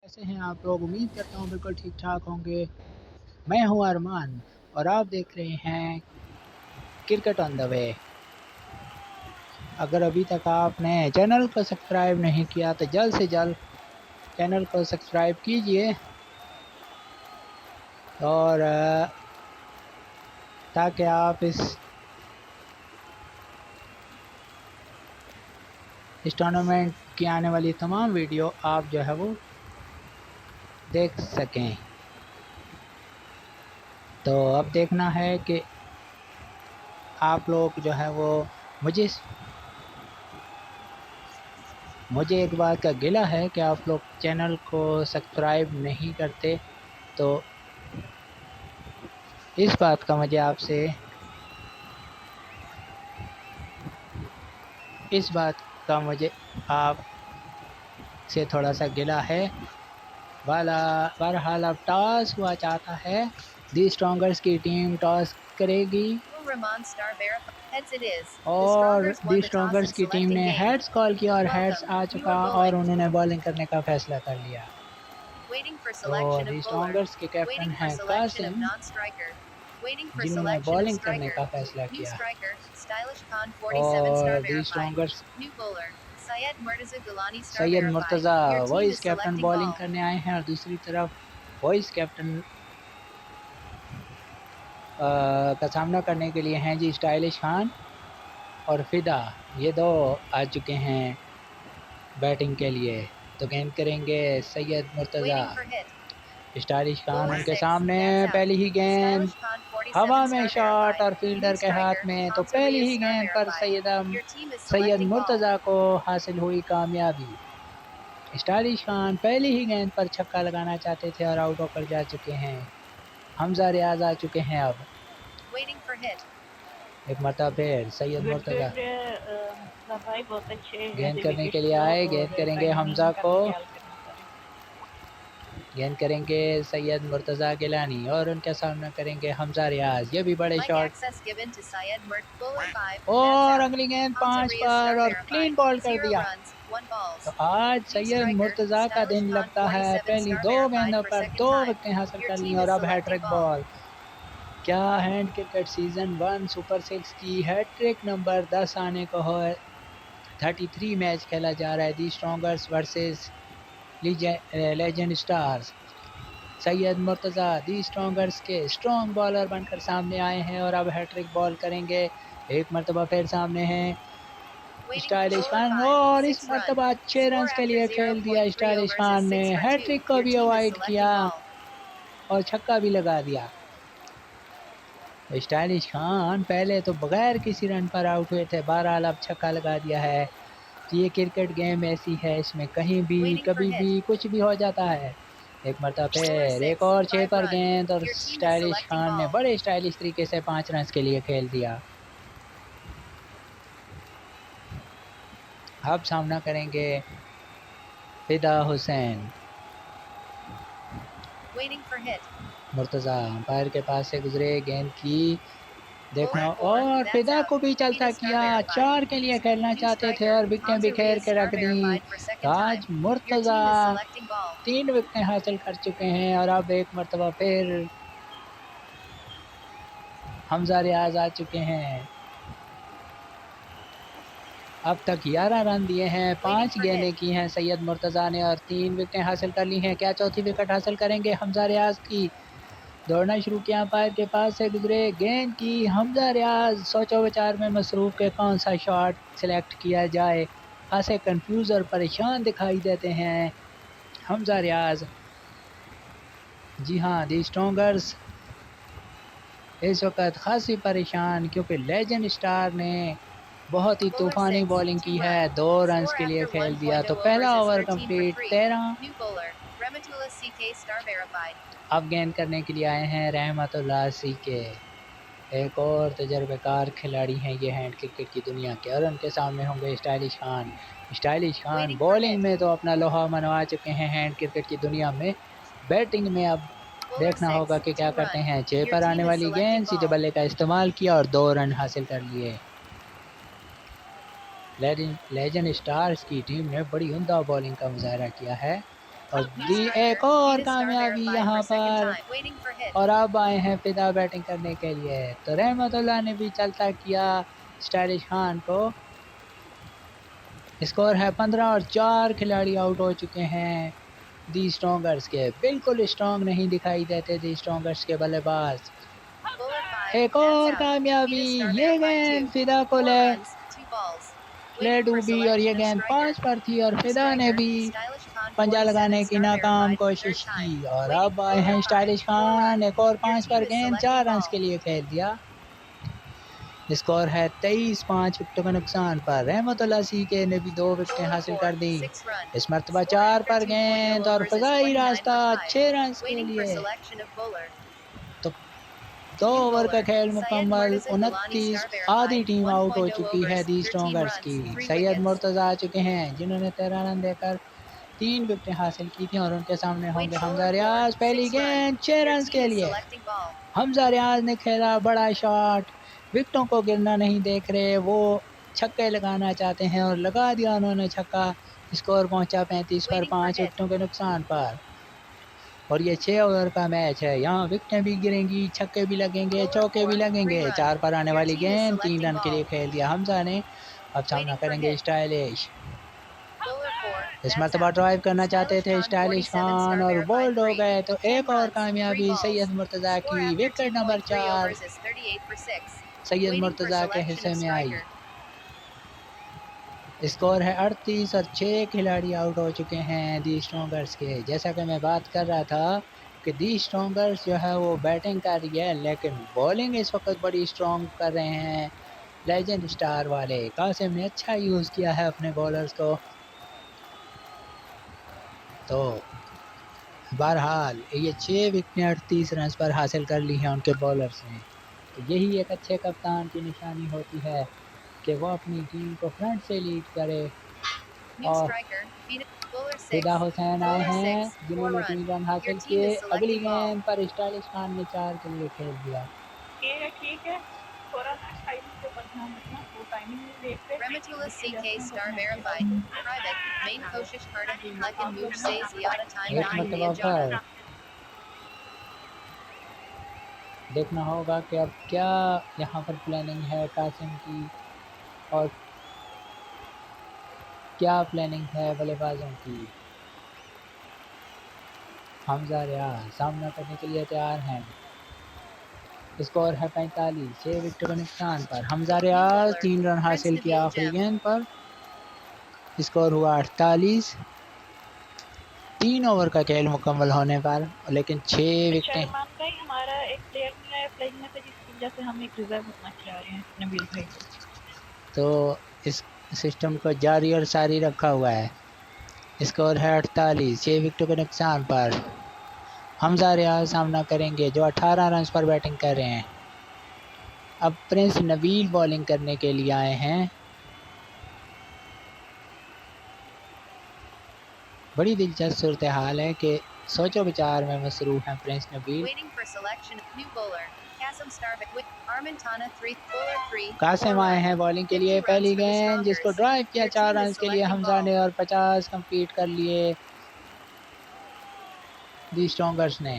कैसे हैं आप लोग? उम्मीद करता हूँ बिल्कुल ठीक ठाक होंगे। मैं हूँ अरमान और आप देख रहे हैं क्रिकेट ऑन द वे। अगर अभी तक आपने चैनल को सब्सक्राइब नहीं किया तो जल्द से जल्द चैनल को सब्सक्राइब कीजिए और ताकि आप इस टूर्नामेंट की आने वाली तमाम वीडियो आप जो है वो देख सकें। तो अब देखना है कि आप लोग जो है वो मुझे मुझे एक बात का गिला है कि आप लोग चैनल को सब्सक्राइब नहीं करते। तो इस बात का मुझे आपसे थोड़ा सा गिला है। बहरहाल अब टॉस हुआ चाहता है। दी स्ट्रॉन्गर्स की टीम टॉस करेगी और दी स्ट्रॉन्गर्स की टीम ने हेड्स कॉल किया और हेड्स आ चुका और उन्होंने बॉलिंग करने का फैसला कर लिया। तो दी स्ट्रॉन्गर्स के कैप्टन हैं कासिम जिन्होंने बॉलिंग करने का फैसला किया और the strongers Syed Murtaza vice captain bowling करने आए हैं और दूसरी तरफ वाइस कैप्टन का सामना करने के लिए हैं जी स्टाइलिश खान और फिदा। ये दो आ चुके हैं बैटिंग के लिए। तो गेंद करेंगे सैयद मुर्तज़ा। स्टाइलिश खान उनके सामने, पहली ही गेंद हवा में शॉट और फील्डर के हाथ में। तो पहली ही गेंद पर सैयद मुर्तज़ा को हासिल हुई कामयाबी। स्टाइलिश खान पहली ही गेंद पर छक्का लगाना चाहते थे और आउट होकर जा चुके हैं। हमजा रियाज आ चुके हैं। अब एक मरतबा फिर सैयद मुर्तज़ा गेंद करने के लिए आए। गेंद करेंगे हमजा को, गेंद करेंगे सैयद मुर्तज़ा गिलानी और उनका सामना करेंगे हमजा रियाज। ये भी बड़े शॉट और अगली गेंद 5 पर और क्लीन बॉल कर दिया। तो आज सैयद मुर्तज़ा का दिन लगता है। पहली 2 गेंदों पर 2 विकेटें हासिल कर ली और अब हैट्रिक बॉल। क्या हैंड क्रिकेट सीजन 1 सुपर 6 की हैट्रिक नंबर 10 आने को है। 33 मैच खेला जा रहा है। The strongers versus legend stars. Syed Murtaza the strongers के स्ट्रॉन्ग बॉलर बनकर सामने आए हैं और अब हैट्रिक बॉल करेंगे। एक मरतबा फिर सामने हैं स्टाइलिश खान और इस मरतबा 6 रन के लिए खेल दिया। स्टाइलिश खान ने हैट्रिक को भी अवॉइड किया और छक्का भी लगा दिया। स्टाइलिश खान पहले तो बगैर किसी रन पर आउट हुए थे, बहरहाल अब छक्का लगा दिया है। ये क्रिकेट गेम ऐसी है, इसमें कहीं भी कभी भी कुछ भी हो जाता है। एक मरतबा फिर एक और 6 पर गेंद और स्टाइलिश खान ने बड़े स्टाइलिश तरीके से 5 रन के लिए खेल दिया। अब सामना करेंगे फिदा हुसैन। मुर्तज़ा अंपायर के पास से गुजरे, गेंद की देखना और फिदा को भी चलता किया। 4 के लिए खेलना चाहते थे और विकेटें बिखेर के रख दी। तो आज मुर्तज़ा 3 विकेटें हासिल कर चुके हैं और अब एक मरतबा फिर हमजा रियाज आ चुके हैं। अब तक 11 रन दिए हैं, 5 गेंदें की हैं सैयद मुर्तज़ा ने और 3 विकेटें हासिल कर ली हैं। क्या चौथी विकेट हासिल करेंगे हमजा रियाज की? दौड़ना शुरू किया, अंपायर के पास से गुजरे, गेंद की। हमजा रियाज सोचो विचार में मसरूफ़ के कौन सा शॉट सिलेक्ट किया जाए। खासे कंफ्यूज और परेशान दिखाई देते हैं हमजा रियाज। जी हाँ, दी स्ट्रॉन्गर्स इस वक्त खासी परेशान क्योंकि लेजेंड स्टार ने बहुत ही तूफानी बॉलिंग की है। 2 रन के लिए खेल दिया। तो पहला ओवर कंप्लीट 13। अब गेंद करने के लिए आए हैं रहमतुल्लाह सीके। एक और तजर्बेकार खिलाड़ी हैं ये हैंड क्रिकेट की दुनिया के और उनके सामने होंगे stylish Khan. Stylish Khan bowling में तो अपना लोहा मनवा चुके हैं हैंड क्रिकेट की दुनिया में। बैटिंग में अब देखना होगा कि क्या करते हैं। 6 पर आने वाली गेंद सीधे बल्ले का इस्तेमाल किया और 2 रन हासिल कर लिए। लेजेंड स्टार्स की टीम ने बड़ी उम्दा बॉलिंग का मुजाहरा किया है। और दी एक और कामयाबी यहाँ पर। और अब आए हैं फिदा बैटिंग करने के लिए, तो रहमतुल्लाह ने भी चलता किया स्टाइलिश खान को। स्कोर है 15 और 4 खिलाड़ी आउट हो चुके हैं दी स्ट्रॉन्गर्स के। बिल्कुल स्ट्रॉन्ग नहीं दिखाई देते दी स्ट्रॉन्गर्स के बल्लेबाज। एक और कामयाबी, ये गेंद फिदा को ले डूबी और ये गेंद 5 पर थी और फिदा ने भी पंजा लगाने की नाकाम कोशिश की। और अब आए हैं स्टाइलिश खान, एक और 5 पर गेंद 4 रन के लिए खेल दिया। स्कोर है 23, 5 विकेटों के नुकसान पर। रहमतुल्लाह सीके ने भी 2 विकेटें हासिल कर दी। इस मरतबा 4 पर गेंद और फजाई रास्ता 6 रन के लिए। तो 2 ओवर का खेल मुकम्मल, 29, आधी टीम आउट हो चुकी है दी स्ट्रॉन्गर्स की। सैयद मुर्तज़ा आ चुके हैं जिन्होंने 13 रन देकर 3 विकेटें हासिल की थी और उनके सामने होंगे हमजा रियाज। पहली गेंद 6 रन के लिए। हमजा रियाज ने खेला बड़ा शॉट, विकेटों को गिरना नहीं देख रहे, वो छक्के लगाना चाहते हैं और लगा दिया उन्होंने छक्का। स्कोर पहुंचा 35 पर 5 विकेटों के नुकसान पर। और ये 6 ओवर का मैच है, यहाँ विकेटें भी गिरेंगी, छक्के भी लगेंगे, चौके भी लगेंगे। 4 पर आने वाली गेंद 3 रन के लिए खेल दिया हमजा ने। अब सामना करेंगे स्टाइलिश। इस मरतबा ड्राइव करना चाहते थे स्टाइलिश खान और बोल्ड हो गए। तो एक और कामयाबी सैयद मुर्तज़ा की, विकेट नंबर 4 सैयद मुर्तज़ा के हिस्से में आई। स्कोर है 38 और 6 खिलाड़ी आउट हो चुके हैं दी स्ट्रॉन्गर्स के। जैसा कि मैं बात कर रहा था कि दी स्ट्रॉन्गर्स जो है वो बैटिंग कर रही है, लेकिन बॉलिंग इस वक्त बड़ी स्ट्रॉन्ग कर रहे हैं लेजेंड स्टार वाले। कासिम ने अच्छा यूज़ किया है अपने बॉलर्स को। तो बहरहाल ये 6 विकेटें 38 रन पर हासिल कर ली हैं उनके बॉलर्स ने। तो यही एक अच्छे कप्तान की निशानी होती है कि वो अपनी टीम को फ्रंट से लीड करे। और फिदा हुसैन आए हैं जिन्होंने 3 रन हासिल किए। अगली गेंद पर स्टाइलिश खान ने 4 के लिए खेल दिया। ठीक है, थोड़ा टाइमिंग के ऊपर ध्यान रखना, वो टाइमिंग नहीं देखते। Rematulous CK star verified. Private. Main कोशिश करता हूं लेकिन मुझसे ज़्यादा टाइम नहीं लिया जाता। देखना होगा कि अब क्या यहाँ पर प्लानिंग है कासिम की और क्या प्लानिंग है बल्लेबाजों की। हमजा रियाज सामना करने के लिए तैयार हैं। स्कोर है 45, 6 विकेट के नुकसान पर। हमजा रियाज 3 रन हासिल किया आखिरी गेंद पर। स्कोर हुआ 48, 3 ओवर का खेल मुकम्मल होने पर, लेकिन 6 विकेटें। हमारा एक प्लेयर नहीं आया प्लेइंग में, जिसकी वजह से हम एक रिजर्व रखना चाह रहे हैं नबील भाई। तो इस सिस्टम को जारी और सारी रखा हुआ है। स्कोर है 48, 6 विकेटों के नुकसान पर। हमजा रियाज सामना करेंगे जो 18 रन पर बैटिंग कर रहे हैं। अब प्रिंस नबील बॉलिंग करने के लिए आए हैं। बड़ी दिलचस्प सूरत हाल है कि सोचो विचार में मसरूफ हैं प्रिंस नबील। कासिम आए हैं बॉलिंग के लिए। पहली गेंद जिसको ड्राइव किया 4 रन के लिए हमजा ने और 50 कंप्लीट कर लिए दी स्ट्रॉन्गर्स ने।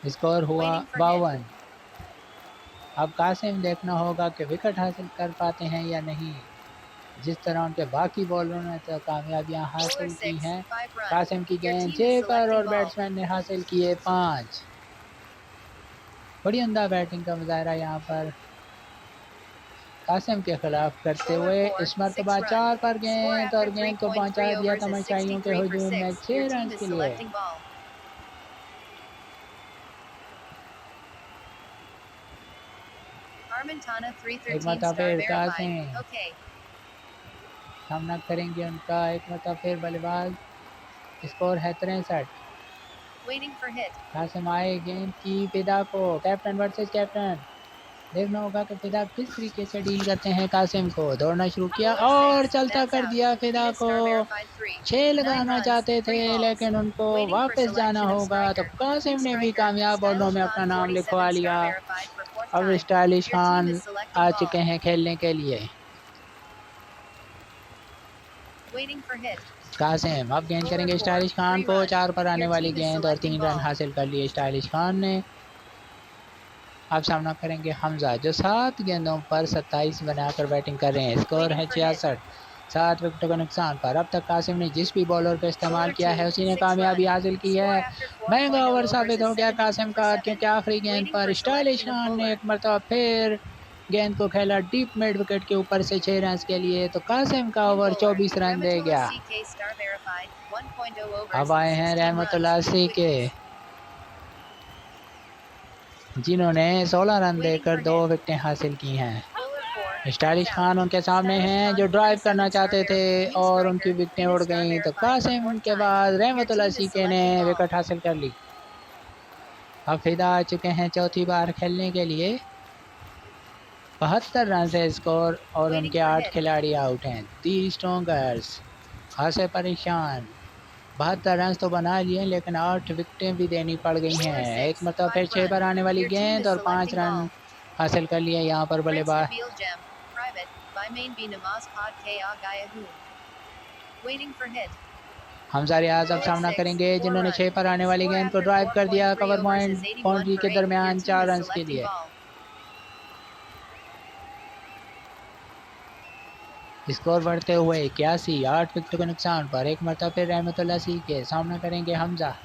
स्कोर हुआ 52। अब कासिम देखना होगा कि विकेट हासिल कर पाते हैं या नहीं। जिस तरह उनके बाकी बॉलरों ने तो कामयाबियां हासिल की हैं, कासिम की गेंद 6 पर और बैट्समैन ने हासिल किए 5। बड़ी उम्दा बैटिंग का मुजाहरा यहाँ पर कासिम के खिलाफ करते हुए। इस मरतबा 4 पर गेंद और गेंद को पहुंचा दिया तमाशाइयों के हुजूम में 6 रन के लिए। एक मरतबा फिर कासिम सामना करेंगे उनका एक मरतबा फिर बल्लेबाज। स्कोर है 63। कासिम आए गेंद की फिदा को, कैप्टन वर्सेस कैप्टन। देखना होगा कि फिदा किस तरीके से डील करते हैं। कासिम को दौड़ना शुरू किया और चलता कर दिया फिदा को। 6 लगाना चाहते थे लेकिन उनको वापस जाना होगा। तो कासिम ने भी कामयाब बॉलों में अपना नाम लिखवा लिया। अब स्टाइलिश खान आ चुके हैं खेलने के लिए। कासिम अब गेंद करेंगे स्टाइलिश खान को, 4 पर आने वाली गेंद और 3 रन हासिल कर लिए स्टाइलिश खान ने। अब सामना करेंगे हमजा जो 7 गेंदों पर 27 बनाकर बैटिंग कर रहे हैं। स्कोर है 66, 7 विकेटों के नुकसान पर। अब तक कासिम ने जिस भी बॉलर का इस्तेमाल किया है उसी ने कामयाबी हासिल की है। महंगा ओवर साबित हो गया कासिम का, क्योंकि आखिरी गेंद पर स्टाइलिश खान ने एक मरतबा फिर गेंद को खेला डीप मिड विकेट के ऊपर से 6 रन के लिए, तो कासिम का ओवर 24 रन दे गया। अब आए हैं रहमतुल्लाह सीके जिन्होंने 16 रन देकर 2 विकेटें हासिल की हैं। स्टाइलिश खान उनके सामने हैं जो ड्राइव करना चाहते थे और उनकी विकेटें उड़ गईं, तो कासिम के बाद रहमतुल्लाह सीके ने विकेट हासिल कर ली। अब फिदा आ चुके हैं चौथी बार खेलने के लिए। 72 रन से स्कोर और उनके 8 खिलाड़ी आउट हैं। दी स्ट्रॉन्गर्स खासे परेशान, 72 रन तो बना लिए लेकिन 8 विकेटें भी देनी पड़ गई हैं। एक मतलब फिर 6 पर आने वाली गेंद और 5 रन हासिल कर लिए यहाँ पर बल्लेबाज। हमजा रियाज अब सामना करेंगे जिन्होंने 6 पर आने वाली गेंद को ड्राइव कर दिया कवर पॉइंट बाउंड्री के दरमियान 4 रन के लिए। स्कोर बढ़ते हुए 81, 8 विकेटों के नुकसान पर। एक मरतबा फिर रहमतुल्लाह सीके सामना करेंगे हमजा।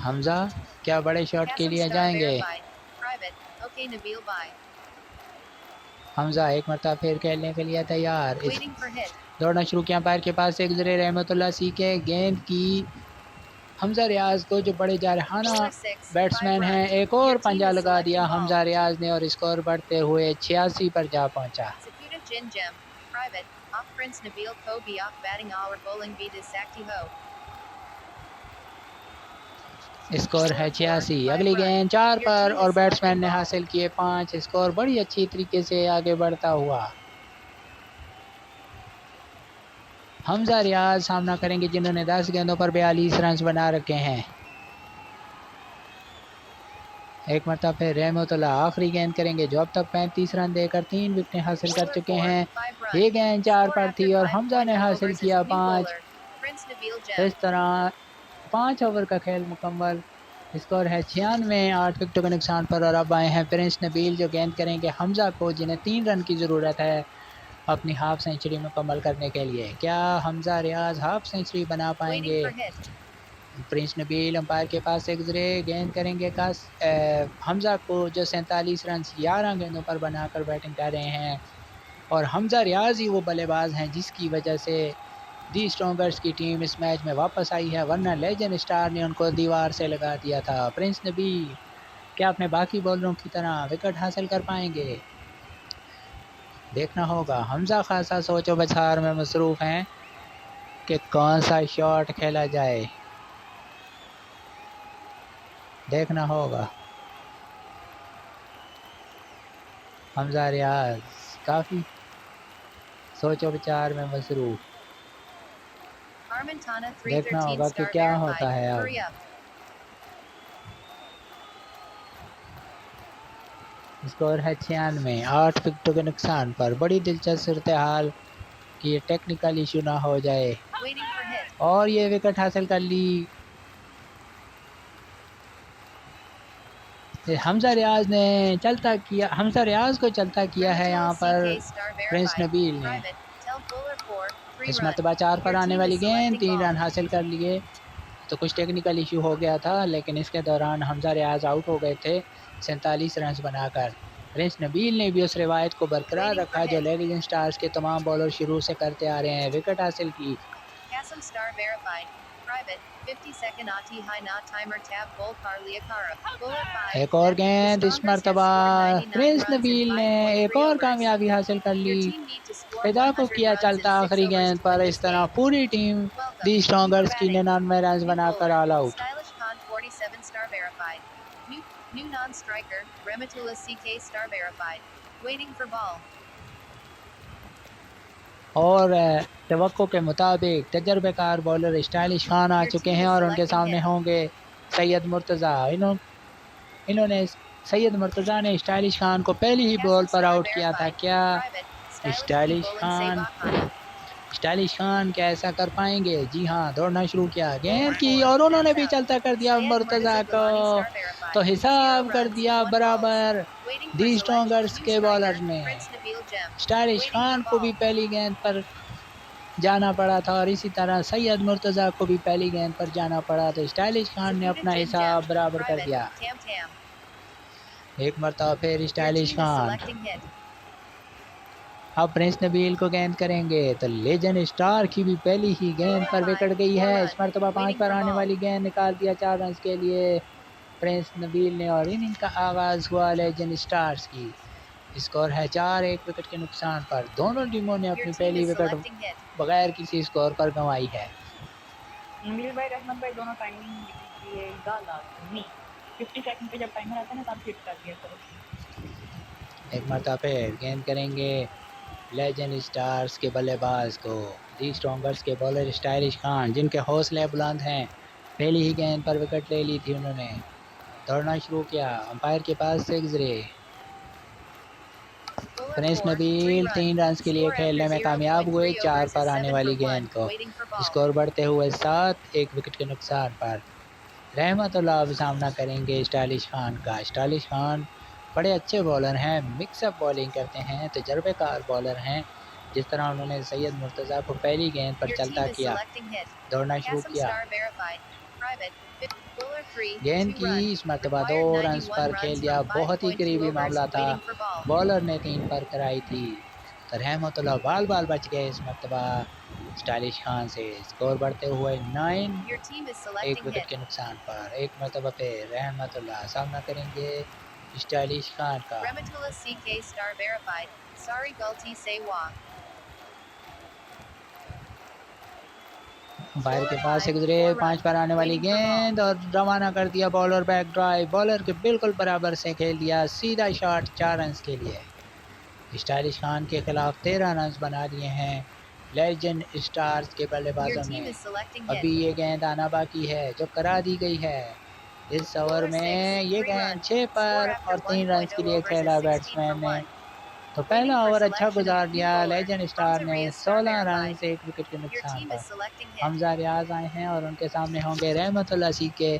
हमजा क्या बड़े शॉट के लिए जाएंगे? हमजा एक मरतबा फिर खेलने के लिए तैयार। दौड़ना शुरू किया पैर के पास से गुजरे रहमतुल्लाह सीके गेंद की हमजा रियाज को जो बड़े जारहाना बैट्समैन हैं एक और पंजा लगा दिया हमजा रियाज ने और स्कोर बढ़ते हुए 86 पर जा पहुंचा। स्कोर है 86। अगली गेंद 4 पर और बैट्समैन ने हासिल किए 5। स्कोर बड़ी अच्छी तरीके से आगे बढ़ता हुआ। हमजा रियाज सामना करेंगे जिन्होंने 10 गेंदों पर 42 रन बना रखे हैं। एक मरतबा फिर रहमतुल्लाह आखिरी गेंद करेंगे जो अब तक 35 रन देकर 3 विकेटें हासिल कर चुके हैं। ये गेंद 4 पर थी और हमजा ने हासिल किया 5। इस तरह 5 ओवर का खेल मुकम्मल। स्कोर है 96, 8 विकेटों के नुकसान पर। और अब आए हैं प्रिंस नबील जो गेंद करेंगे हमजा को जिन्हें 3 रन की ज़रूरत है अपनी हाफ सेंचुरी मुकम्मल करने के लिए। क्या हमजा रियाज हाफ सेंचुरी बना पाएंगे? प्रिंस नबील अंपायर के पास से गुजरे गेंद करेंगे हमजा को जो 47 रन 11 गेंदों पर बनाकर बैटिंग कर रहे हैं। और हमजा रियाज ही वो बल्लेबाज हैं जिसकी वजह से दी स्ट्रॉन्गर्स की टीम इस मैच में वापस आई है, वरना लेजेंड स्टार ने उनको दीवार से लगा दिया था। प्रिंस नबील क्या अपने बाकी बॉलरों की तरह विकेट हासिल कर पाएंगे? देखना होगा। हमजा खासा सोचो बचार में मसरूफ़ हैं कि कौन सा शॉट खेला जाए, देखना होगा। हमजा रियाज काफ़ी सोचो विचार में मसरूफ़, देखना होगा कि क्या होता है। अब स्कोर है 96, 8 विकेटों के नुकसान पर। बड़ी दिलचस्प सूरत हाल कि ये टेक्निकल इशू ना हो जाए और ये विकेट हासिल कर ली हमजा रियाज ने। हमजा रियाज को चलता किया है यहाँ पर प्रिंस नबील ने। इस मरतबा 4 पर आने वाली गेंद 3 रन हासिल कर लिए। तो कुछ टेक्निकल इशू हो गया था लेकिन इसके दौरान हमजा रियाज आउट हो गए थे 47 रन बनाकर। प्रिंस नबील ने भी उस रिवायत को बरकरार रखा जो लेजेंड स्टार्स के तमाम बॉलर शुरू से करते आ रहे हैं, विकेट हासिल की। एक और गेंद इस मरतबा प्रिंस नबील ने एक और कामयाबी हासिल कर ली। फिदा को किया चलता आखिरी गेंद पर। इस तरह पूरी टीम दी स्ट्रॉन्गर्स की 99 रन बनाकर ऑल आउट। और तवक्को के मुताबिक तजर्बेकार बॉलर स्टाइलिश खान आ चुके हैं और उनके सामने होंगे सैयद मुर्तज़ा। इन्होंने सैयद मुर्तज़ा ने स्टाइलिश खान को पहली ही बॉल पर आउट किया था। क्या स्टाइलिश खान, स्टाइलिश खान क्या ऐसा कर पाएंगे? जी हाँ, दौड़ना शुरू किया, गेंद की और उन्होंने भी चलता कर दिया मुर्तज़ा को, तो हिसाब कर दिया बराबर दी स्ट्रॉन्गर्स के बॉलर ने। स्टाइलिश खान को भी पहली गेंद पर जाना पड़ा था और इसी तरह सैयद मुर्तज़ा को भी पहली गेंद पर जाना पड़ा, तो स्टाइलिश खान ने अपना हिसाब बराबर कर दिया। एक मरतबा फिर स्टाइलिश खान अब प्रिंस नबील को गेंद करेंगे, तो लेजेंड स्टार की भी पहली ही गेंद पर विकेट गई है। इस मरतबा 5 पर आने वाली गेंद निकाल दिया 4 रन के लिए प्रिंस नबील ने और इनिंग का आगाज़ हुआ लेजेंड स्टार्स की। स्कोर है 4, 1 विकेट के नुकसान पर। दोनों टीमों ने अपनी पहली विकेट बगैर किसी स्कोर पर गंवाई है। नबील भाई, रहमत भाई दोनों टाइमिंग ये नहीं 50 सेकंड पे जब टाइमर आता है ना तब हिट कर दिया करो। एक मरतबा फिर गेंद करेंगे लेजेंड स्टार्स के बल्लेबाज को, दी स्ट्रॉन्गर्स के बॉलर स्टाइलिश खान, जिनके हौसले बुलंद हैं। पहली ही गेंद पर विकेट ले ली थी उन्होंने, दौड़ना शुरू किया, अंपायर के पास से गुजरे। प्रिंस नबील 3 रन के लिए खेलने में कामयाब हुए 4 पर आने वाली गेंद को। स्कोर बढ़ते हुए 7, 1 विकेट के नुकसान पर। रहमतुल्लाह अब सामना करेंगे स्टाइलिश खान का। स्टाइलिश खान बड़े अच्छे बॉलर हैं, मिक्सअप बॉलिंग करते हैं, तजर्बेकार बॉलर हैं। जिस तरह उन्होंने सैयद मुर्तज़ा को पहली गेंद पर चलता किया, दौड़ना शुरू किया, गेंद की इस मरतबा 2 रन पर खेल दिया। बहुत ही करीबी मामला था, बॉलर ने 3 पर कराई थी, तो रहमतुल्लाह बाल बाल बच गए इस मरतबा स्टाइलिश खान से। स्कोर बढ़ते हुए 9, 1 विकेट के नुकसान पर। एक मरतबा फिर रहमतुल्लाह सामना करेंगे स्टाइलिश खान का। अंपायर के पास से गुजरे, 5 पर आने वाली गेंद और रवाना कर दिया बॉलर बैक ड्राइव, बॉलर के बिल्कुल बराबर से खेल दिया, सीधा शॉट 4 रन के लिए। स्टाइलिश खान के खिलाफ 13 रन बना लिए हैं लेजेंड स्टार्स के बल्लेबाजों ने। अभी ये गेंद आना बाकी है जो करा दी गई है। इस ओवर में ये गेंद 6 पर और 3 रन के लिए खेला बैट्समैन ने, तो पहला ओवर अच्छा गुजार दिया लेजेंड स्टार ने 16 रन से 1 विकेट के नुकसान पर। हमजा रियाज आए हैं और उनके सामने होंगे रहमतुल्लाह सी के,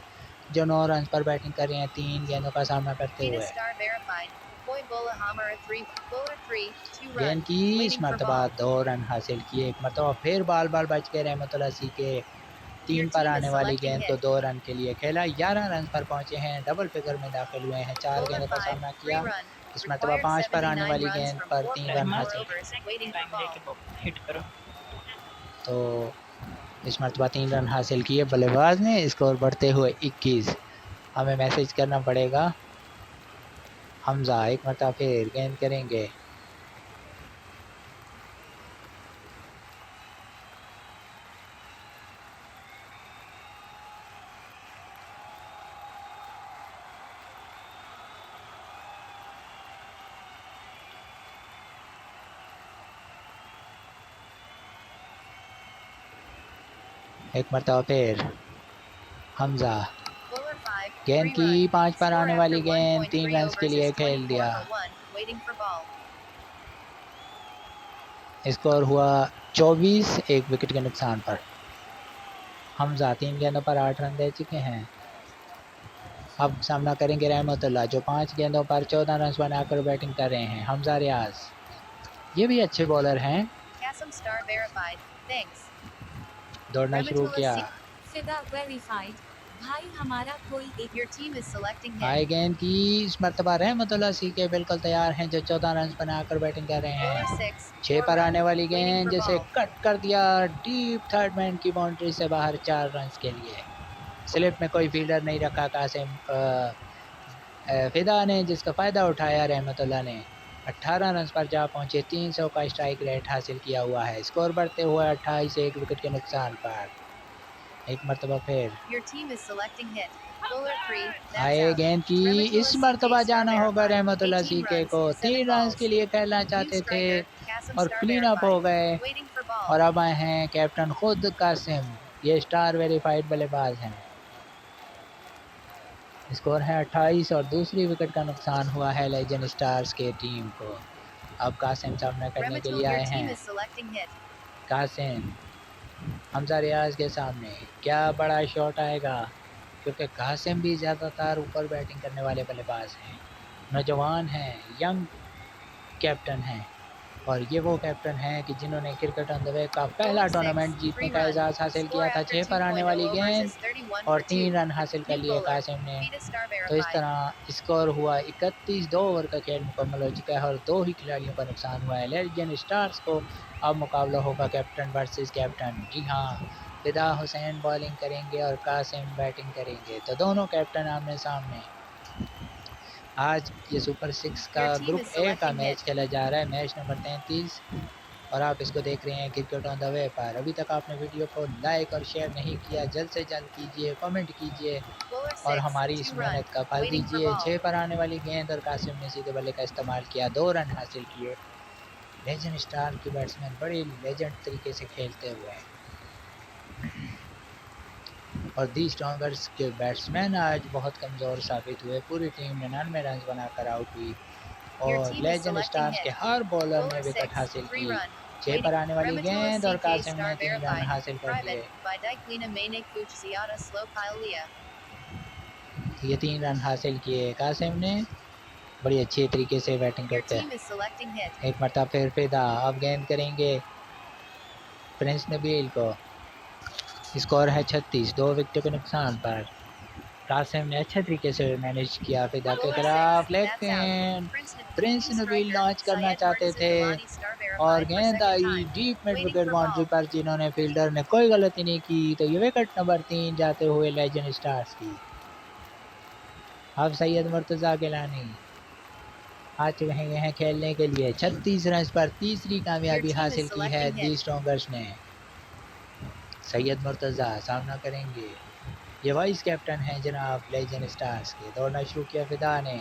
जो 9 रन पर बैटिंग कर रहे हैं 3 गेंदों का सामना करते हुए। गेंद की इस मरतबा 2 रन हासिल किए। एक मरतबा फिर बाल बाल बच गए रहमतुल्लाह सी के, 3 पर आने वाली गेंद को 2 रन के लिए खेला, 11 रन पर पहुंचे हैं, डबल फिगर में दाखिल हुए हैं, 4 गेंदों का सामना किया। इस मरतबा 5 पर आने वाली गेंद पर 3 रन हासिल, तो इस मरतबा 3 रन हासिल किए बल्लेबाज ने। स्कोर बढ़ते हुए 21। हमें मैसेज करना पड़ेगा हमजा। एक मरतबा फिर गेंद करेंगे, एक मरतबा फिर हमजा, गेंद की 5 पर आने वाली गेंद 3 रन के लिए खेल दिया। स्कोर हुआ 24, 1 विकेट के नुकसान पर। हमजा 3 गेंदों पर 8 रन दे चुके हैं। अब सामना करेंगे रहमतुल्लाह, जो 5 गेंदों पर 14 रन बनाकर बैटिंग कर रहे हैं। हमजा रियाज ये भी अच्छे बॉलर हैं, दौड़ना शुरू किया, भाई हमारा कोई एक हाई गेंद की इस मरतबा रहमतुल्लाह सी के बिल्कुल तैयार हैं, जो 14 रन बनाकर बैटिंग कर रहे हैं। 6 पर आने वाली गेंद जिसे कट कर दिया डीप थर्ड मैन की बाउंड्री से बाहर 4 रन के लिए। स्लिप में कोई फील्डर नहीं रखा कासिम फिदा ने, जिसका फ़ायदा उठाया रहमतुल्लाह ने। 18 रन पर जा पहुंचे, 300 का स्ट्राइक रेट हासिल किया हुआ है। स्कोर बढ़ते हुए 28, 1 विकेट के नुकसान पर। एक मरतबा फिर आए गेंद की इस मरतबा जाना होगा रहमतुल्लाह सीके को, 3 रन के लिए खेलना चाहते थे और क्लीन अप हो गए, और अब आए हैं कैप्टन खुद कासिम, ये स्टार वेरीफाइड बल्लेबाज हैं। स्कोर है 28 और दूसरी विकेट का नुकसान हुआ है लेजेंड स्टार्स के टीम को। अब कासिम सामना करने के Rematul, लिए your आए team हैं। is selecting hit. Qasim Hamza रियाज के सामने क्या बड़ा शॉट आएगा, क्योंकि कासिम भी ज़्यादातर ऊपर बैटिंग करने वाले बल्लेबाज हैं, नौजवान हैं, यंग कैप्टन हैं, और ये वो कैप्टन हैं कि जिन्होंने क्रिकेट ऑन द वे का पहला Bowler 6, टूर्नामेंट जीतने 3 का run. एजाज़ हासिल Score किया था। after 6 पर आने 2.0 वाली overs गेंद is 31 और for 2. 3 रन हासिल कर New लिए bowler. कासिम ने। Vita star तो इस verified. तरह स्कोर हुआ 31, 2 ओवर का खेल मुकम्मल हो चुका है और 2 ही खिलाड़ियों का नुकसान हुआ है। लेजेंड स्टार्स को अब मुकाबला होगा कैप्टन वर्सेस कैप्टन। जी हाँ, फिदा हुसैन बॉलिंग करेंगे और कासिम बैटिंग करेंगे, तो दोनों कैप्टन आमने सामने। आज ये सुपर 6 का Your team ग्रुप is ए का selecting मैच hit. खेला जा रहा है, मैच नंबर 33, और आप इसको देख रहे हैं क्रिकेट ऑन द वे पर। अभी तक आपने वीडियो को लाइक और शेयर नहीं किया, जल्द से जल्द कीजिए, कमेंट कीजिए Bowler और 6, हमारी इस 2 run. मेहनत का फल Waiting for दीजिए। ball. 6 पर आने वाली गेंद और कासिम ने सीधे बल्ले का इस्तेमाल किया, 2 रन हासिल किए। लेजेंड स्टार के बैट्समैन बड़े लेजेंड तरीके से खेलते हुए, और दी स्ट्रॉन्गर्स के बैट्समैन आज बहुत कमज़ोर साबित हुए। पूरी टीम 99 रन बनाकर आउट हुई Your और team is legend selecting stars के hit. हर बॉलर ने Bowler विकेट 6, हासिल 3 की। run. 6 पर Waiting. आने वाली Rematula गेंद और CK कासिम star ने 3 रन verified. हासिल कर Private. लिए। By Daiklina Mane Kuch Ziada Slow Pilia. ये 3 रन हासिल किए कासिम ने, बड़ी अच्छी तरीके से बैटिंग Your करते हैं। team is selecting hit. एक मरतबा फिर फिदा, अब गेंद करेंगे प्रिंस नबील को। स्कोर है 36, 2 विकेट के नुकसान पर। कासिम ने अच्छे तरीके से मैनेज किया फिदा के Bowler 6, खिलाफ, that's out. लेकिन Prince Team Nabeel striker launch करना Syed चाहते Murtaza थे Gilani star और verified for गेंद second I time. Deep mid Waiting wicket for boundary ball. पर, जिन्होंने फील्डर ने कोई गलती नहीं की, तो ये विकेट नंबर 3 जाते हुए लेजेंड स्टार्स की। अब सैयद मुर्तज़ा गिलानी आ चुके हैं खेलने के लिए। 36 रन पर तीसरी Your कामयाबी team is हासिल की है selecting दी hit. स्ट्रॉन्गर्स ने। सैयद मुर्तज़ा सामना करेंगे, ये वाइस कैप्टन हैं जनाब लेजेंड स्टार्स के। दौड़ना शुरू किया फिदा ने,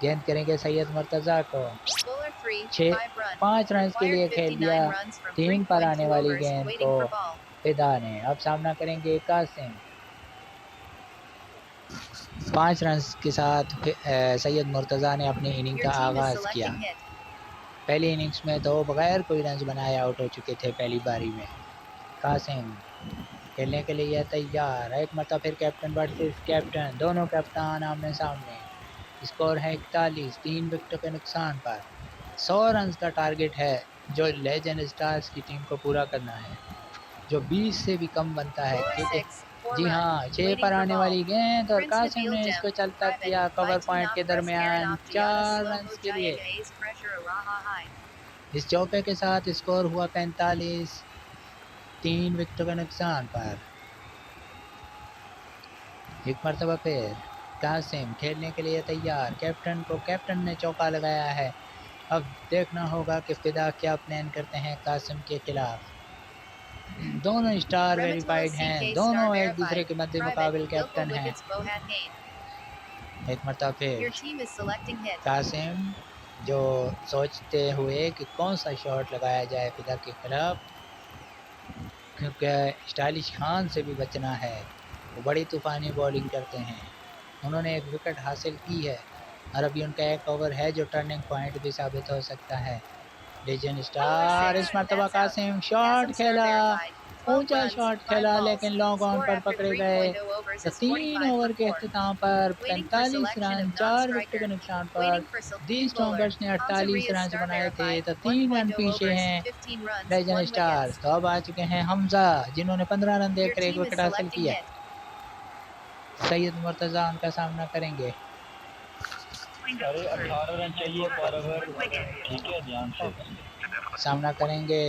गेंद करेंगे सैयद मुर्तज़ा को। Bowler 3, 5 run. 5 रन के लिए Required खेल दिया 59 runs from 3 पर आने 3.2 वाली overs. गेंद को Waiting for ball. फिदा ने। अब सामना करेंगे कासिम। 5 रन के साथ सैयद मुर्तज़ा ने अपनी इनिंग Your का team is आगाज़ किया। selecting hit. पहली इनिंग्स में तो बगैर कोई रन बनाए आउट हो चुके थे पहली बारी में। कासिम खेलने के लिए तैयार, एक मरतबा फिर कैप्टन वर्सेस कैप्टन, दोनों कैप्टन आमने सामने। स्कोर है 41, 3 विकेटों के नुकसान पर। 100 रन का टारगेट है जो लेजेंड स्टार्स की टीम को पूरा करना है, जो 20 से भी कम बनता है, Bowler क्योंकि 6, 4 जी run. हाँ 6 Waiting पर for आने ball. वाली गेंद और Prince कासिम Nabil ने Jem. इसको चलता Private. किया By कवर पॉइंट Tina के Press दरमियान Karen 4 Slow रन Mo के लिए। Jaya Ace Pressure Raha High. इस चौके के साथ स्कोर हुआ 45, 3 विकेटों के नुकसान पर। एक मरतबा फिर कासिम खेलने के लिए तैयार, कैप्टन ने चौका लगाया है। अब देखना होगा कि फिदा क्या प्लान करते हैं कासिम के खिलाफ। दोनों स्टार Rematula वेरीफाइड हैं, CK दोनों star एक दूसरे verified. के मद्दे Private. मुकाबिल Local कैप्टन हैं। wickets Bohat Hain. एक मरतबा फिर Your team is selecting hit. Qasim जो सोचते हुए कि कौन सा शॉट लगाया जाए फिदा के खिलाफ, क्योंकि स्टाइलिश खान से भी बचना है, वो बड़ी तूफ़ानी बॉलिंग करते हैं। उन्होंने एक विकेट हासिल की है और अभी उनका एक ओवर है जो टर्निंग पॉइंट भी साबित हो सकता है। लेजेंड स्टार इस मरतबा कासिम शॉट खेला, ऊंचा शॉट खेला, लेकिन लॉन्ग ऑन पर पकड़े गए। तो 3 ओवर के अख्ताम पर 45 रन 4 विकेट के नुकसान पर दी स्ट्रॉन्गर्स ने 48 रन बनाए थे, तो 3 रन पीछे हैं लेजेंड स्टार्स। तो अब आ चुके हैं हमजा, जिन्होंने 15 रन देकर एक विकेट हासिल किया। सैयद मुर्तज़ा उनका सामना करेंगे। अरे 18 रन चाहिए पर ओवर, ठीक है ध्यान से। सामना करेंगे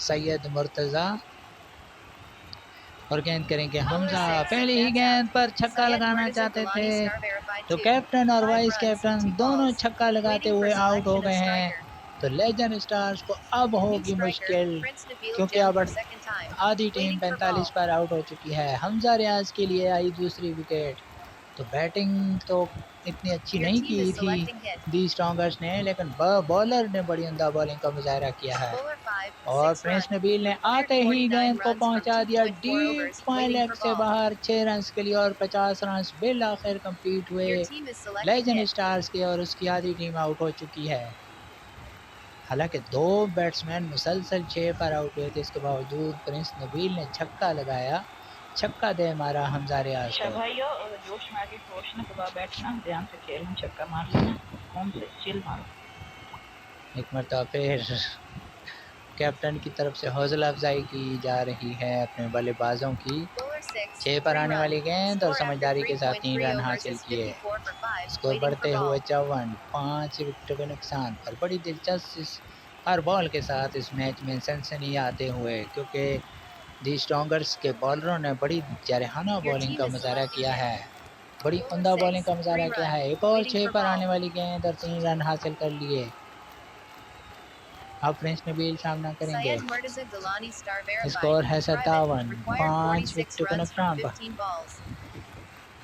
सैयद मुर्तज़ा और गेंद करेंगे हमजा। पहली ही गेंद पर छक्का लगाना चाहते थे, तो कैप्टन और वाइस कैप्टन दोनों छक्का लगाते हुए आउट हो गए हैं। तो लेजेंड स्टार्स को अब होगी मुश्किल, क्योंकि अब आधी टीम 45 पर आउट हो चुकी है। हमजा रियाज के लिए आई दूसरी विकेट। तो बैटिंग तो इतनी अच्छी नहीं की थी दी स्ट्रॉन्गर्स ने, लेकिन बॉलर ने बड़ी उम्दा बॉलिंग का मुजाहरा किया है और प्रिंस नबील ने आते ही गेंद को पहुंचा दिया डीप फाइन लेग से बाहर 6 रन के लिए और 50 रन बिल आखिर कंप्लीट हुए लेजेंड स्टार्स के, और उसकी आधी टीम आउट हो चुकी है। हालांकि 2 बैट्समैन मुसलसल 6 पर आउट हुए थे, इसके बावजूद प्रिंस नबील ने छक्का लगाया, छक्का दे मारा हमजा रियाज को। भाइयों जोश में आके होश ना दबा बैठना, ध्यान से खेलना, छक्का मार लेना, होम से चिल मारो। एक मरतबा फिर कैप्टन की तरफ से हौसला अफजाई की जा रही है अपने बल्लेबाजों की। 6 पर आने वाली गेंद और समझदारी के साथ 3 रन हासिल किए, स्कोर बढ़ते हुए 54, 5 विकेटों के नुकसान पर। बड़ी दिलचस्प हर बॉल के साथ इस मैच में सनसनी आते हुए, क्योंकि दी स्ट्रॉन्गर्स के बॉलरों ने बड़ी जारहाना बॉलिंग का मुजाहरा किया है, बड़ी उम्दा बॉलिंग का मुजाहरा किया है। एक और 6 पर आने वाली गेंद और 3 रन हासिल कर लिए। अब प्रिंस नबील सामना करेंगे, स्कोर है 57, 5 विकेटों के नुकसान पर।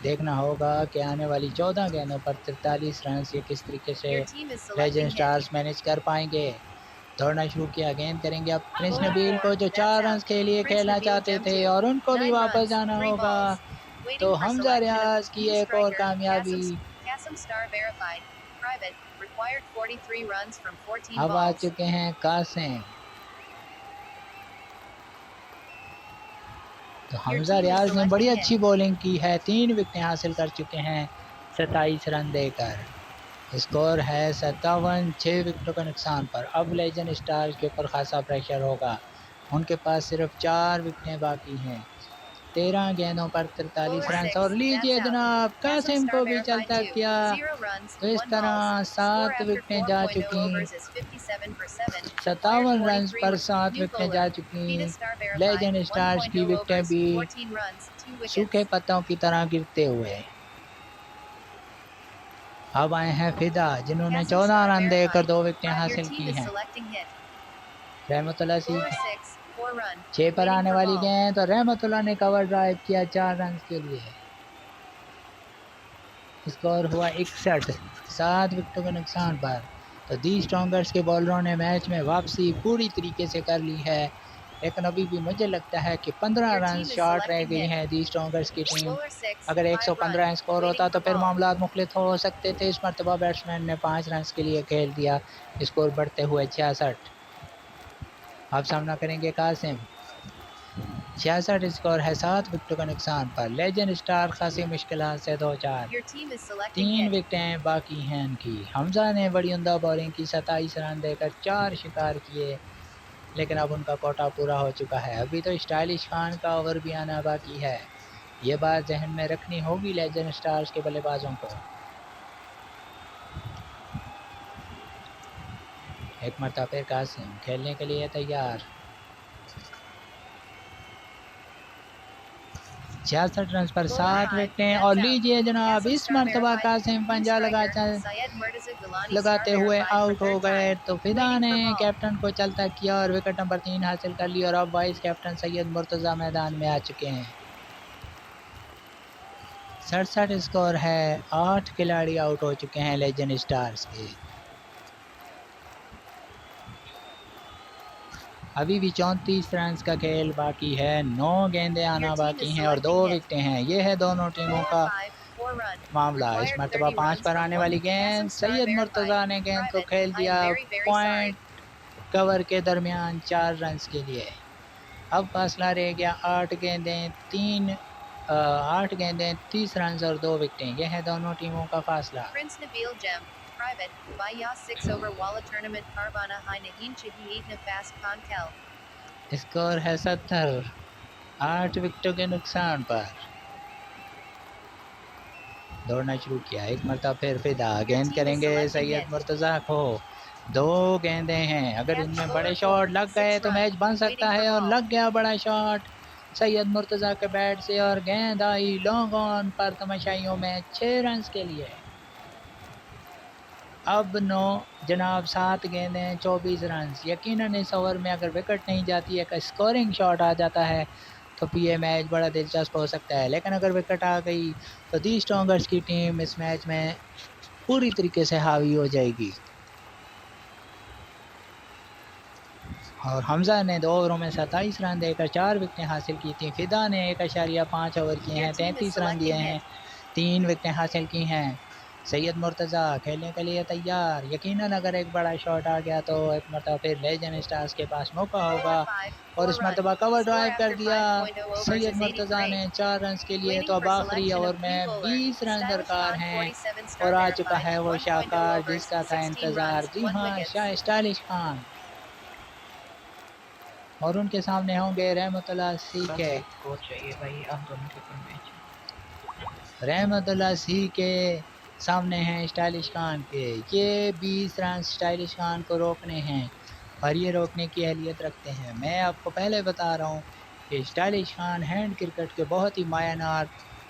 देखना होगा कि आने वाली 14 गेंदों पर 43 रन ये किस तरीके से लेजेंड स्टार्स मैनेज कर पाएंगे। दौड़ना शुरू किया, गेंद करेंगे अब प्रिंस नबील को, जो 4 रन के लिए खेलना चाहते थे और उनको भी वापस जाना होगा। तो हमजा रियाज की एक और कामयाबी। अब आ चुके हैं कासिम। तो हमजा रियाज ने बड़ी अच्छी बॉलिंग की है, 3 विकेटें हासिल कर चुके हैं 27 रन देकर। स्कोर है 57, 6 विकेटों के नुकसान पर। अब लेजेंड स्टार्स के ऊपर खासा प्रेशर होगा, उनके पास सिर्फ 4 विकेटें बाकी हैं, 13 गेंदों पर 43 रन। और लीजिए जनाब, कासिम को भी चलता किया, तो इस तरह 7 विकेटें जा चुकी, 57 रन पर 7 विकेटें जा चुकी। लेजेंड स्टार्स की विकेटें भी सूखे पत्तों की तरह गिरते हुए। अब आए हैं फिदा, जिन्होंने 14 रन देकर 2 विकेटें हासिल की हैं। रहमतुल्लाह 6 पर आने वाली गेंद और रहमतुल्लाह ने कवर ड्राइव किया 4 रन के लिए। स्कोर हुआ 61, 7 विकेटों के नुकसान पर। तो दी स्ट्रॉन्गर्स के बॉलरों ने मैच में वापसी पूरी तरीके से कर ली है, लेकिन अभी भी मुझे लगता है कि 15 रन शॉर्ट रह गई हैं दी स्ट्रॉन्गर्स की टीम। अगर 115 स्कोर होता तो फिर मामला मुख्तलिफ हो सकते थे। इस मरतबा बैट्समैन ने 5 रन के लिए खेल दिया, स्कोर बढ़ते हुए 66। अब सामना करेंगे कासिम, 66 स्कोर है, 7 विकेटों का नुकसान पर। लेजेंड स्टार खासी मुश्किलात से 2-4, 3 विकेटें बाकी हैं इनकी। हमजा ने बड़ी उम्दा बॉलिंग की, 27 रन देकर 4 शिकार किए, लेकिन अब उनका कोटा पूरा हो चुका है। अभी तो स्टाइलिश खान का ओवर भी आना बाकी है, ये बात जहन में रखनी होगी लेजेंड स्टार्स के बल्लेबाजों को। एक मरतबा फिर कासिम खेलने के लिए तैयार, 66 रन पर 7 विकेटें। और लीजिए जनाब, इस मरतबा कासिम पंजा लगाते हुए आउट हो गए। तो फिदा ने कैप्टन को चलता किया और विकेट नंबर 3 हासिल कर ली, और अब वाइस कैप्टन सैयद मुर्तज़ा मैदान में आ चुके हैं। 67 स्कोर है, 8 खिलाड़ी आउट हो चुके हैं लेजेंड स्टार्स के। अभी भी 34 रन का खेल बाकी है, 9 गेंदें आना बाकी हैं और 2 विकेटें हैं। ये है दोनों टीमों का मामला। इस मरतबा 5 पर आने वाली गेंद, सैयद मुर्तज़ा ने गेंद को खेल दिया पॉइंट कवर के दरमियान 4 रन के लिए। अब फासला रह गया 8 गेंदें 30 रन और 2 विकेटें। यह है दोनों टीमों का फासला। स्कोर है 70, 8 विकेटों के नुकसान पर। दौड़ना शुरू किया, एक मरतबा फिर फिदा, गेंद करेंगे सैयद मुर्तज़ा को, 2 गेंदें हैं, अगर इनमें बड़े शॉट लग गए तो मैच बन सकता है, और लग गया बड़ा शॉट सैयद मुर्तज़ा के बैट से, और गेंद आई लॉन्ग ऑन पर तमाशाइयों में 6 रन के लिए। अब 9 जनाब, 7 गेंदें 24 रन। यकीनन इस ओवर में अगर विकेट नहीं जाती है, एक स्कोरिंग शॉट आ जाता है तो फिर ये मैच बड़ा दिलचस्प हो सकता है, लेकिन अगर विकेट आ गई तो दी स्ट्रॉन्गर्स की टीम इस मैच में पूरी तरीके से हावी हो जाएगी। और हमजा ने 2 ओवरों में 27 रन देकर 4 विकेटें हासिल की थी। फिदा ने 1.5 ओवर किए हैं, 33 रन दिए हैं, 3 विकेटें हासिल की हैं। सैयद मुर्तज़ा खेलने के लिए तैयार। यकीनन अगर एक बड़ा शॉट आ गया तो एक मरतबा फिर लेजेंड स्टार्स के पास मौका होगा। और इस मरतबा कवर ड्राइव कर दिया सैयद मुर्तज़ा ने 4 रन के लिए। तो अब आखिरी ओवर में 20 रन दरकार हैं और आ चुका है वो शाहकार जिसका था इंतज़ार। जी हाँ, शाह स्टाइलिश खान। और उनके सामने होंगे रहमतुल्लाह सी के। चाहिए भाई आप दोनों के ऊपर मैच। रहमतुल्लाह सी के सामने हैं स्टाइलिश खान के। ये 20 रन स्टाइलिश खान को रोकने हैं और ये रोकने की अहलियत रखते हैं। मैं आपको पहले बता रहा हूँ कि स्टाइलिश खान हैंड क्रिकेट के बहुत ही मायानार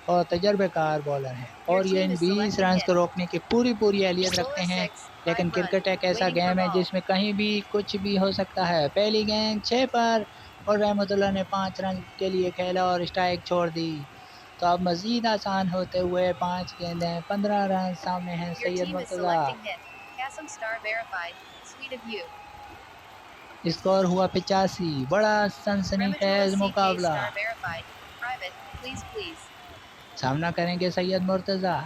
और तजर्बेकार बॉलर हैं और ये इन 20 रन को रोकने की पूरी अहलियत रखते हैं। लेकिन क्रिकेट एक ऐसा गेम है जिसमें कहीं भी कुछ भी हो सकता है। पहली गेंद 6 पर और रहमतुल्लाह ने 5 रन के लिए खेला और स्ट्राइक छोड़ दी। तो अब मज़ीद आसान होते हुए 5 गेंदें 15 रन सामने हैं सैयद मुर्तज़ा। स्कोर हुआ 85। बड़ा सनसनीखेज मुकाबला। सामना करेंगे सैयद मुर्तज़ा।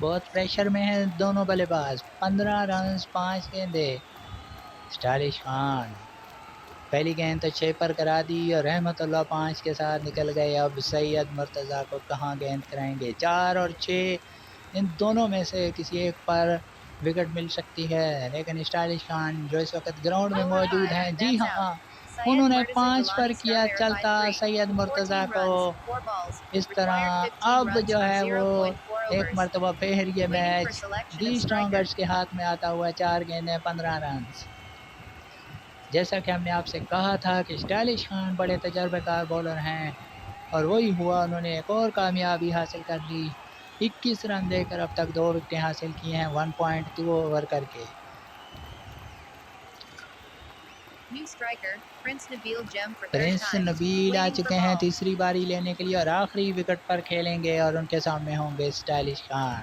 बहुत प्रेशर में है दोनों बल्लेबाज। 15 रन 5 गेंदें। स्टाइलिश खान पहली गेंद तो 6 पर करा दी और रहमतुल्लाह 5 के साथ निकल गए। अब सैयद मुर्तज़ा को कहाँ गेंद कराएंगे। 4 और 6 इन दोनों में से किसी एक पर विकेट मिल सकती है। लेकिन स्टाइलिश खान जो इस वक्त ग्राउंड में मौजूद हैं, जी हाँ, उन्होंने 5 पर किया चलता सैयद मुर्तज़ा को। इस तरह अब जो है वो एक मरतबा फिर ये मैच दी स्ट्रॉन्गर्स के हाथ में आता हुआ। 4 गेंदें 15 रन। जैसा कि हमने आपसे कहा था कि स्टाइलिश खान बड़े तजर्बेकार बॉलर हैं और वही हुआ। उन्होंने एक और कामयाबी हासिल कर ली। 21 रन देकर अब तक 2 विकेटें हासिल की हैं 1.2 ओवर करके। प्रिंस नबील आ चुके हैं तीसरी बारी लेने के लिए और आखिरी विकेट पर खेलेंगे और उनके सामने होंगे स्टाइलिश खान।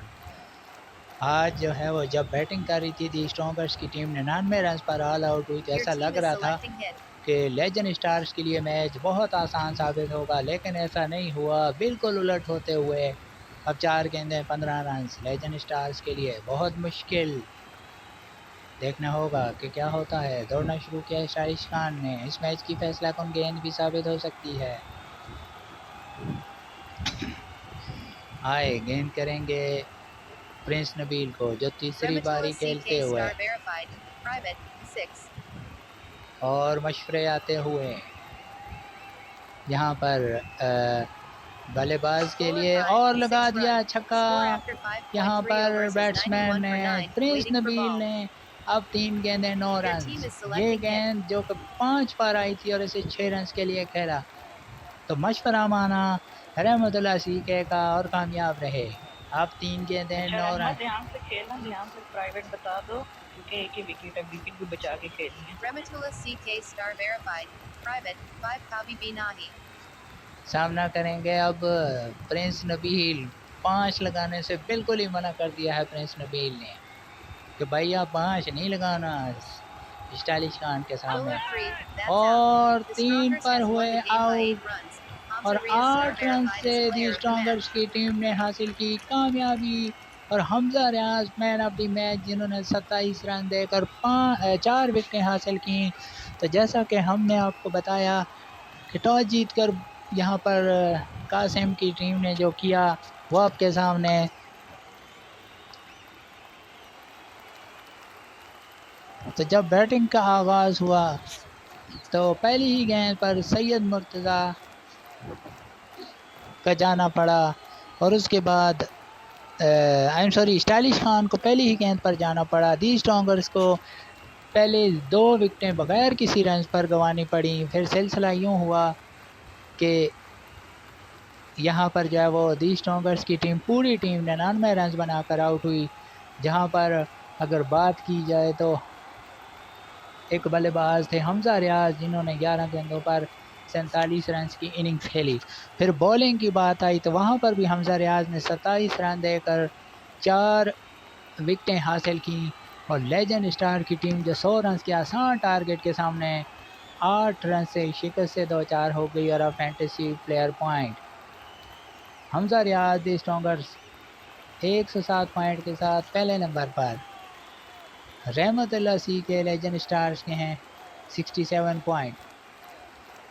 आज जो है वो जब बैटिंग कर रही थी दी स्ट्रॉन्गर्स की टीम 99 रन पर ऑल आउट हुई तो ऐसा लग रहा था कि लेजेंड स्टार्स के लिए मैच बहुत आसान साबित होगा, लेकिन ऐसा नहीं हुआ। बिल्कुल उलट होते हुए अब 4 गेंदें 15 रन लेजेंड स्टार्स के लिए बहुत मुश्किल। देखना होगा कि क्या होता है। दौड़ना शुरू किया स्टाइलिश खान ने। इस मैच की फैसला कौन गेंद भी साबित हो सकती है। आए गेंद करेंगे प्रिंस नबील को जो तीसरी बारी खेलते हुए और मशवरे आते हुए यहाँ पर बल्लेबाज के लिए और लगा दिया छक्का। यहाँ पर बैट्समैन ने प्रिंस नबील ने अब 3 गेंदें 9 रन। ये गेंद जो कि 5 पर आई थी और इसे 6 रन के लिए खेला तो मशवरा माना रहमतुल्लाह सीके का और कामयाब रहे। अब 3 गेंदें 9 रन। ध्यान से खेलना, ध्यान से प्राइवेट बता दो क्योंकि एक ही विकेट है, विकेट भी बचा के खेलनी है। सामना करेंगे अब प्रिंस नबील। 5 लगाने से बिल्कुल ही मना कर दिया है प्रिंस नबील ने कि भाई आप 5 नहीं लगाना स्टाइलिश खान के सामने। और 3 पर हुए आउट और 8 रन से दी स्ट्रॉन्गर्स की टीम ने हासिल की कामयाबी। और हमजा रियाज मैन ऑफ द मैच जिन्होंने 27 रन देकर 4 विकेटें हासिल की। तो जैसा कि हमने आपको बताया कि टॉस जीतकर यहाँ पर कासिम की टीम ने जो किया वो आपके सामने। तो जब बैटिंग का आगाज़ हुआ तो पहली ही गेंद पर सैयद मुर्तज़ा का जाना पड़ा और उसके बाद स्टाइलिश खान को पहली ही गेंद पर जाना पड़ा। दी स्ट्रॉन्गर्स को पहले 2 विकेटें बगैर किसी रन पर गंवानी पड़ी। फिर सिलसिला यूँ हुआ कि यहाँ पर जो है वो दी स्ट्रॉन्गर्स की टीम पूरी टीम 99 रन बनाकर आउट हुई। जहाँ पर अगर बात की जाए तो एक बल्लेबाज थे हमजा रियाज जिन्होंने 11 गेंदों पर 47 रन की इनिंग्स खेली। फिर बॉलिंग की बात आई तो वहाँ पर भी हमजा रियाज ने 27 रन देकर 4 विकेटें हासिल की। और लेजेंड स्टार की टीम जो 100 रन के आसान टारगेट के सामने 8 रन से शिकस्त से 2-4 हो गई और फैंटेसी प्लेयर पॉइंट। हमजा रियाज दी स्ट्रॉन्गर्स 107 पॉइंट के साथ पहले नंबर पर। रहमतुल्लाह सी के लेजेंड स्टार्स के हैं 67 point.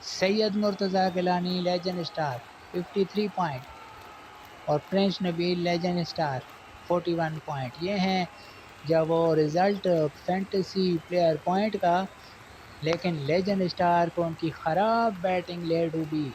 Syed Murtaza Gilani legend star 53 point और Prince Nabeel legend star 41 point. ये हैं जब वो रिज़ल्ट फैंटेसी प्लेयर पॉइंट का, लेकिन लेजेंड स्टार को उनकी ख़राब बैटिंग ले डूबी।